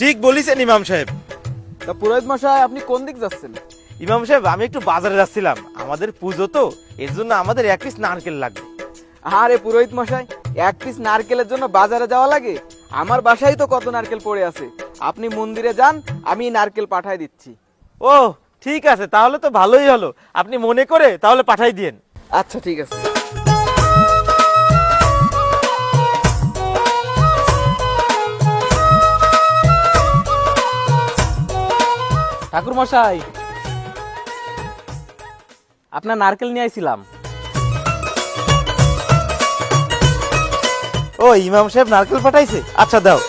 ঠিক বলেছেন ইমাম সাহেব। তা পুরোহিত মশাই আপনি কোন দিক যাচ্ছেন? ইমাম সাহেব আমি একটু বাজারে যাচ্ছিলাম, আমাদের পুজো তো, এর জন্য আমাদের 1 পিস নারকেল লাগবে। আরে পুরোহিত মশাই, 1 পিস নারকেলের জন্য বাজারে যাওয়া লাগে? আমার বাসায় তো কত নারকেল পড়ে আছে। আপনি মন্দিরে যান, আমি নারকেল পাঠায় দিচ্ছি। ও ঠিক আছে, তাহলে তো ভালোই হলো, আপনি মনে করে তাহলে পাঠাই দিয়েন। আচ্ছা ঠিক আছে। ঠাকুর মশাই, আপনার নারকেল নিয়ে আইছিলাম। ও ইমাম সাহেব নারকেল পাঠাইছে, আচ্ছা দাও।